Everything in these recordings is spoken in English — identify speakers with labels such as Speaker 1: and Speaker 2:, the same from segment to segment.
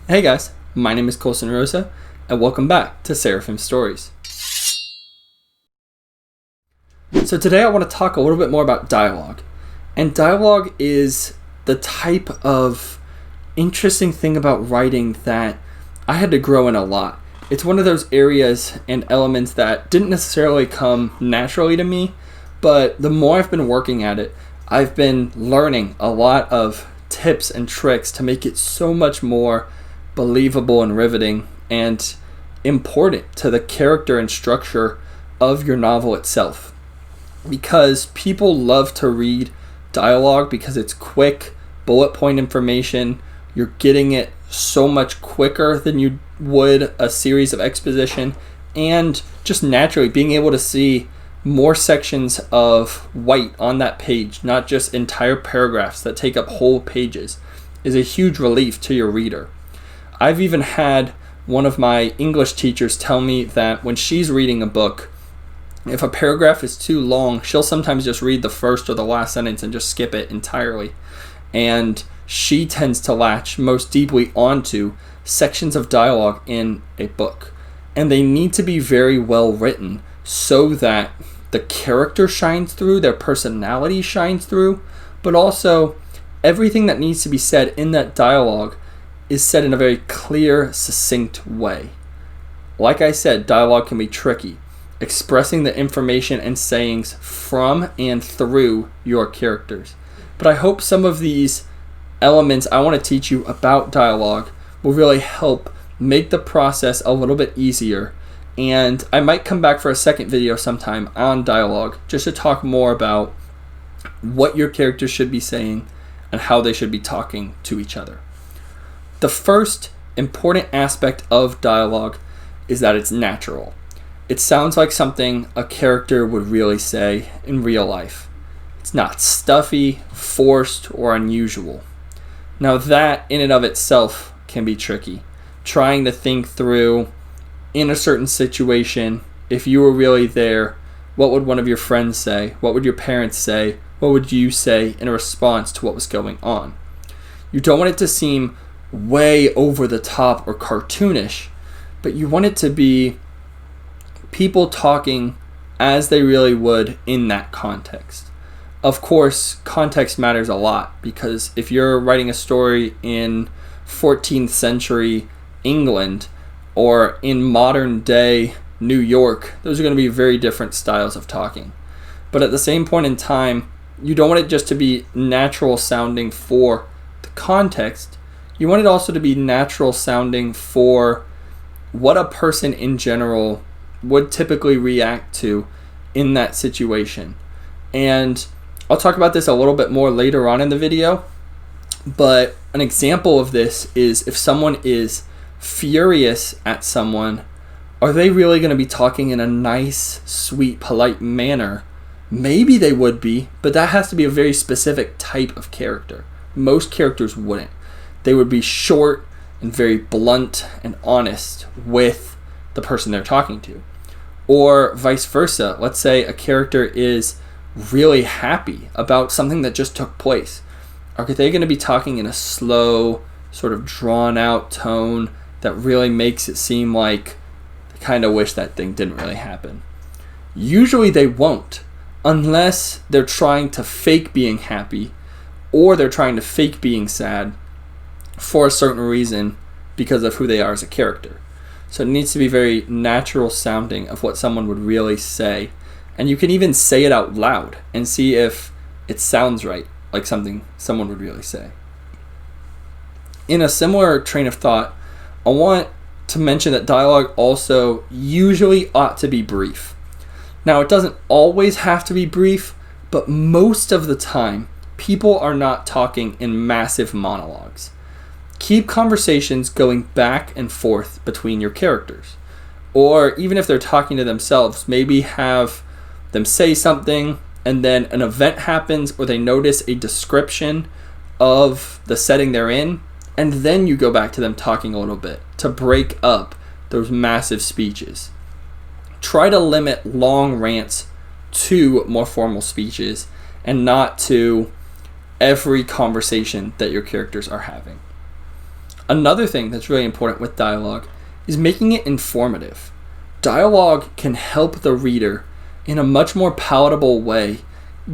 Speaker 1: Hey guys, my name is Colson Rosa, and welcome back to Seraphim Stories. So today I want to talk a little bit more about dialogue. And dialogue is the type of interesting thing about writing that I had to grow in a lot. It's one of those areas and elements that didn't necessarily come naturally to me, but the more I've been working at it, I've been learning a lot of tips and tricks to make it so much more believable and riveting and important to the character and structure of your novel itself. Because people love to read dialogue because it's quick, bullet point information. You're getting it so much quicker than you would a series of exposition, and just naturally being able to see more sections of white on that page, not just entire paragraphs that take up whole pages, is a huge relief to your reader. I've even had one of my English teachers tell me that when she's reading a book, if a paragraph is too long, she'll sometimes just read the first or the last sentence and just skip it entirely. And she tends to latch most deeply onto sections of dialogue in a book. And they need to be very well written so that the character shines through, their personality shines through, but also everything that needs to be said in that dialogue is said in a very clear, succinct way. Like I said, dialogue can be tricky, expressing the information and sayings from and through your characters. But I hope some of these elements I want to teach you about dialogue will really help make the process a little bit easier. And I might come back for a second video sometime on dialogue just to talk more about what your characters should be saying and how they should be talking to each other. The first important aspect of dialogue is that it's natural. It sounds like something a character would really say in real life. It's not stuffy, forced, or unusual. Now that in and of itself can be tricky. Trying to think through, in a certain situation, if you were really there, what would one of your friends say? What would your parents say? What would you say in response to what was going on? You don't want it to seem way over the top or cartoonish, but you want it to be people talking as they really would in that context. Of course, context matters a lot, because if you're writing a story in 14th century England or in modern day New York, those are going to be very different styles of talking. But at the same point in time, you don't want it just to be natural sounding for the context. You want it also to be natural sounding for what a person in general would typically react to in that situation. And I'll talk about this a little bit more later on in the video, but an example of this is if someone is furious at someone, are they really going to be talking in a nice, sweet, polite manner? Maybe they would be, but that has to be a very specific type of character. Most characters wouldn't. They would be short and very blunt and honest with the person they're talking to. Or vice versa. Let's say a character is really happy about something that just took place. Are they going to be talking in a slow, sort of drawn out tone that really makes it seem like they kind of wish that thing didn't really happen? Usually they won't, unless they're trying to fake being happy or they're trying to fake being sad for a certain reason because of who they are as a character. So it needs to be very natural sounding of what someone would really say. And you can even say it out loud and see if it sounds right, like something someone would really say. In a similar train of thought, I want to mention that dialogue also usually ought to be brief. Now, it doesn't always have to be brief, but most of the time, people are not talking in massive monologues. Keep conversations going back and forth between your characters. Or even if they're talking to themselves, maybe have them say something and then an event happens or they notice a description of the setting they're in, and then you go back to them talking a little bit to break up those massive speeches. Try to limit long rants to more formal speeches and not to every conversation that your characters are having. Another thing that's really important with dialogue is making it informative. Dialogue can help the reader in a much more palatable way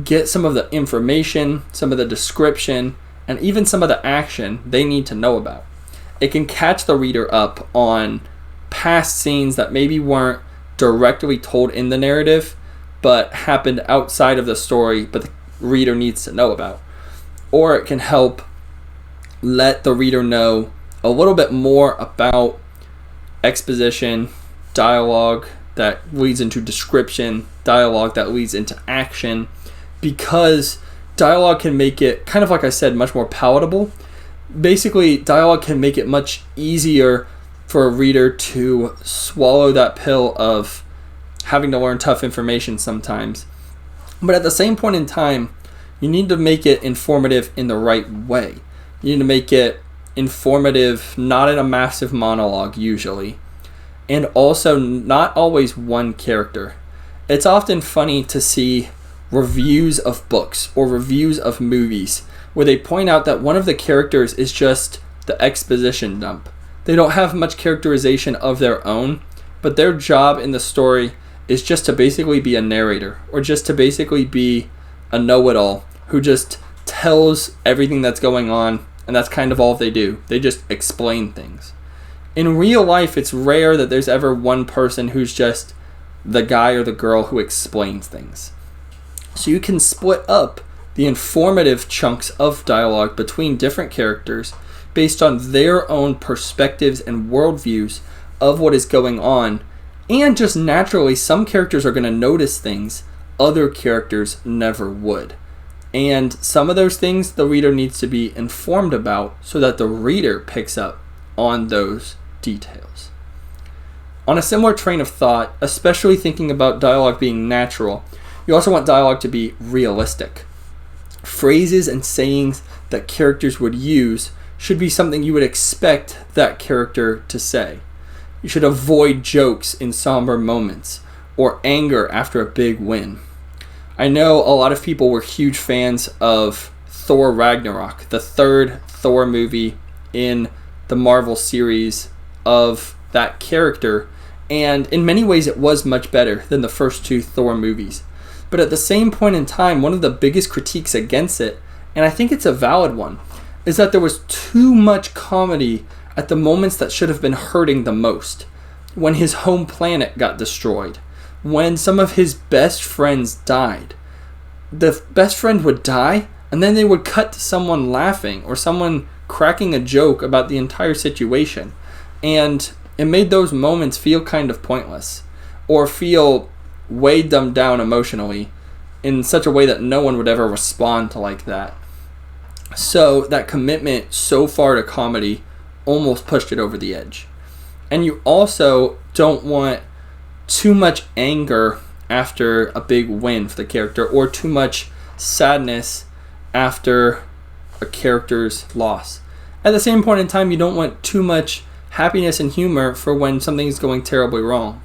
Speaker 1: get some of the information, some of the description, and even some of the action they need to know about. It can catch the reader up on past scenes that maybe weren't directly told in the narrative, but happened outside of the story, but the reader needs to know about. Or it can help let the reader know a little bit more about exposition, dialogue that leads into description, dialogue that leads into action, because dialogue can make it, kind of like I said, much more palatable. Basically, dialogue can make it much easier for a reader to swallow that pill of having to learn tough information sometimes. But at the same point in time, you need to make it informative in the right way. You need to make it informative, not in a massive monologue usually, and also not always one character. It's often funny to see reviews of books or reviews of movies where they point out that one of the characters is just the exposition dump. They don't have much characterization of their own, but their job in the story is just to basically be a narrator, or just to basically be a know-it-all who just tells everything that's going on, and that's kind of all they do. They just explain things. In real life, it's rare that there's ever one person who's just the guy or the girl who explains things. So you can split up the informative chunks of dialogue between different characters based on their own perspectives and worldviews of what is going on, and just naturally some characters are going to notice things other characters never would. And some of those things the reader needs to be informed about so that the reader picks up on those details. On a similar train of thought, especially thinking about dialogue being natural, you also want dialogue to be realistic. Phrases and sayings that characters would use should be something you would expect that character to say. You should avoid jokes in somber moments or anger after a big win. I know a lot of people were huge fans of Thor Ragnarok, the third Thor movie in the Marvel series of that character, and in many ways it was much better than the first two Thor movies. But at the same point in time, one of the biggest critiques against it, and I think it's a valid one, is that there was too much comedy at the moments that should have been hurting the most. When his home planet got destroyed, when some of his best friends died. The best friend would die, and then they would cut to someone laughing or someone cracking a joke about the entire situation. And it made those moments feel kind of pointless, or feel way dumbed down emotionally in such a way that no one would ever respond to like that. So that commitment so far to comedy almost pushed it over the edge. And you also don't want too much anger after a big win for the character, or too much sadness after a character's loss. At the same point in time, you don't want too much happiness and humor for when something is going terribly wrong.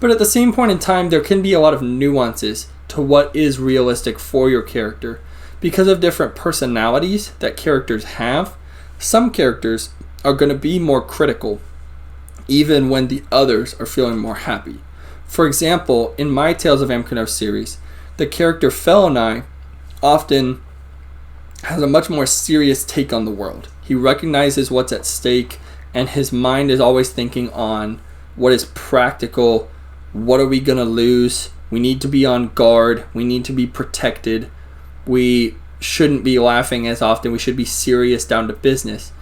Speaker 1: But at the same point in time, there can be a lot of nuances to what is realistic for your character. Because of different personalities that characters have, some characters are going to be more critical even when the others are feeling more happy. For example, in my Tales of Amkano series, the character Felonai often has a much more serious take on the world. He recognizes what's at stake, and his mind is always thinking on what is practical, what are we going to lose, we need to be on guard, we need to be protected, we shouldn't be laughing as often, we should be serious down to business.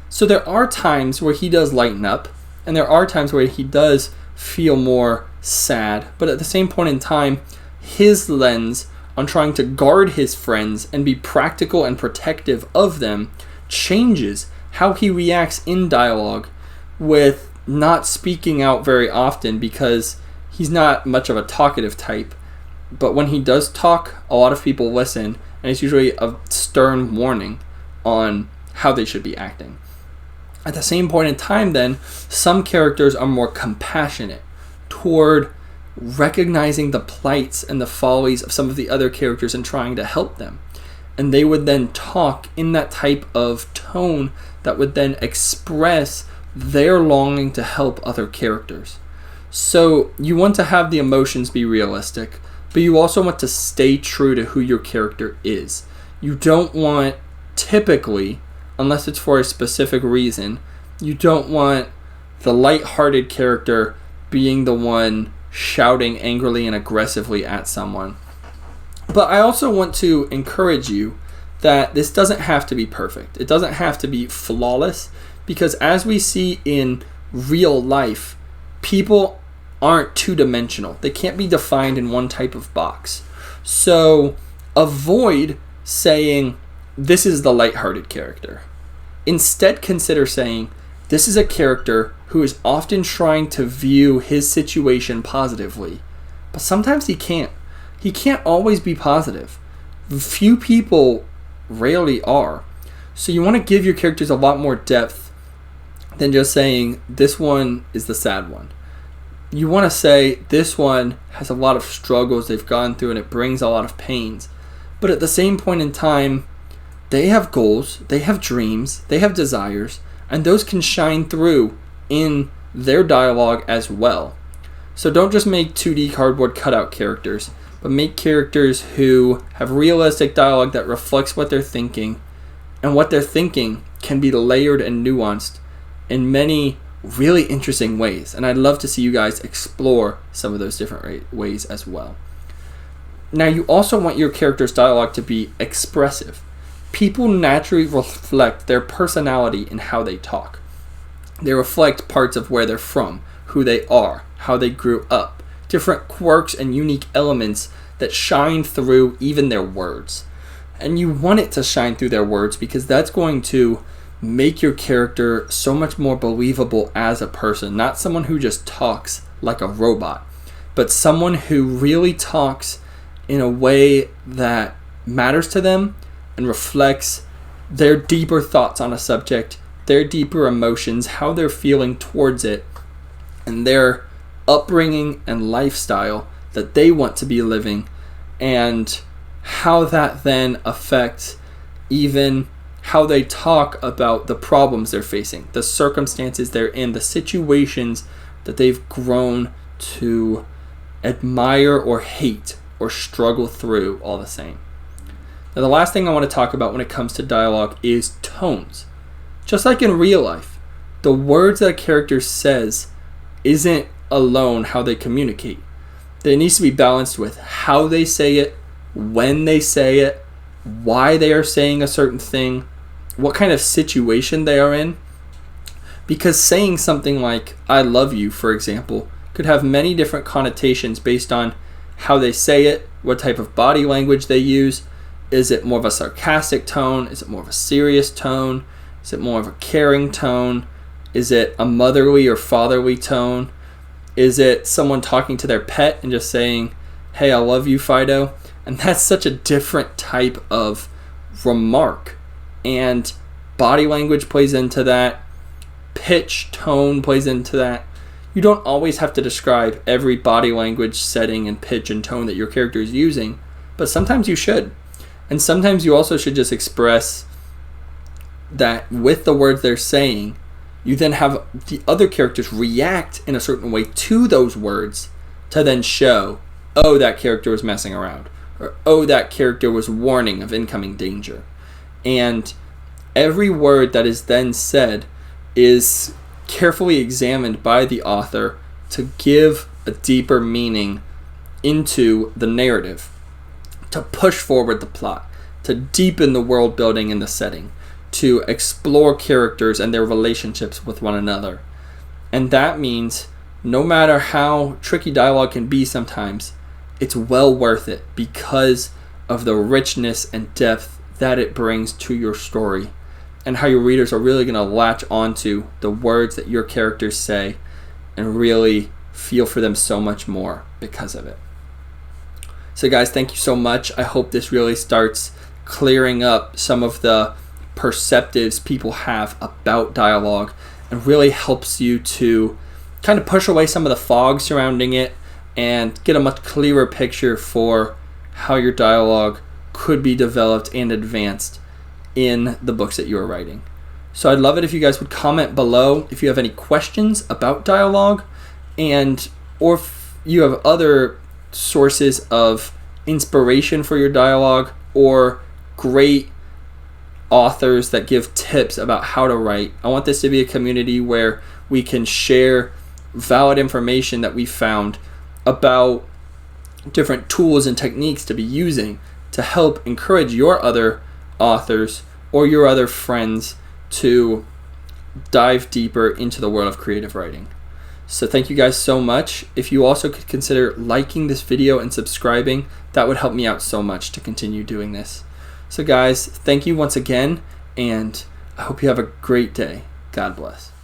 Speaker 1: So there are times where he does lighten up, and there are times where he does feel more sad, but at the same point in time, his lens on trying to guard his friends and be practical and protective of them changes how he reacts in dialogue, with not speaking out very often because he's not much of a talkative type. But when he does talk, a lot of people listen, and it's usually a stern warning on how they should be acting. At the same point in time, then, some characters are more compassionate toward recognizing the plights and the follies of some of the other characters and trying to help them. And they would then talk in that type of tone that would then express their longing to help other characters. So you want to have the emotions be realistic, but you also want to stay true to who your character is. You don't want, typically, unless it's for a specific reason, you don't want the light-hearted character being the one shouting angrily and aggressively at someone. But I also want to encourage you that this doesn't have to be perfect. It doesn't have to be flawless, because as we see in real life, people aren't two-dimensional. They can't be defined in one type of box. So avoid saying, this is the lighthearted character. Instead, consider saying, this is a character who is often trying to view his situation positively, but sometimes he can't. He can't always be positive. Few people rarely are. So you want to give your characters a lot more depth than just saying, this one is the sad one. You want to say, this one has a lot of struggles they've gone through and it brings a lot of pains. But at the same point in time, they have goals, they have dreams, they have desires, and those can shine through in their dialogue as well. So don't just make 2D cardboard cutout characters, but make characters who have realistic dialogue that reflects what they're thinking, and what they're thinking can be layered and nuanced in many really interesting ways. And I'd love to see you guys explore some of those different ways as well. Now, you also want your character's dialogue to be expressive. People naturally reflect their personality in how they talk. They reflect parts of where they're from, who they are, how they grew up, different quirks and unique elements that shine through even their words. And you want it to shine through their words because that's going to make your character so much more believable as a person. Not someone who just talks like a robot, but someone who really talks in a way that matters to them and reflects their deeper thoughts on a subject, their deeper emotions, how they're feeling towards it, and their upbringing and lifestyle that they want to be living, and how that then affects even how they talk about the problems they're facing, the circumstances they're in, the situations that they've grown to admire or hate or struggle through all the same. Now, the last thing I want to talk about when it comes to dialogue is tones. Just like in real life, the words that a character says isn't alone how they communicate. It needs to be balanced with how they say it, when they say it, why they are saying a certain thing, what kind of situation they are in. Because saying something like, I love you, for example, could have many different connotations based on how they say it, what type of body language they use. Is it more of a sarcastic tone? Is it more of a serious tone? Is it more of a caring tone? Is it a motherly or fatherly tone? Is it someone talking to their pet and just saying, hey, I love you, Fido? And that's such a different type of remark. And body language plays into that. Pitch, tone plays into that. You don't always have to describe every body language setting and pitch and tone that your character is using, but sometimes you should. And sometimes you also should just express that with the words they're saying, you then have the other characters react in a certain way to those words to then show, oh, that character was messing around, or oh, that character was warning of incoming danger. And every word that is then said is carefully examined by the author to give a deeper meaning into the narrative, to push forward the plot, to deepen the world building and the setting, to explore characters and their relationships with one another. And that means no matter how tricky dialogue can be sometimes, it's well worth it because of the richness and depth that it brings to your story, and how your readers are really going to latch onto the words that your characters say and really feel for them so much more because of it. So guys, thank you so much. I hope this really starts clearing up some of the perceptives people have about dialogue and really helps you to kind of push away some of the fog surrounding it and get a much clearer picture for how your dialogue could be developed and advanced in the books that you are writing. So I'd love it if you guys would comment below if you have any questions about dialogue, and or if you have other sources of inspiration for your dialogue or great authors that give tips about how to write. I want this to be a community where we can share valid information that we found about different tools and techniques to be using to help encourage your other authors or your other friends to dive deeper into the world of creative writing. So thank you guys so much. If you also could consider liking this video and subscribing, that would help me out so much to continue doing this. So guys, thank you once again, and I hope you have a great day. God bless.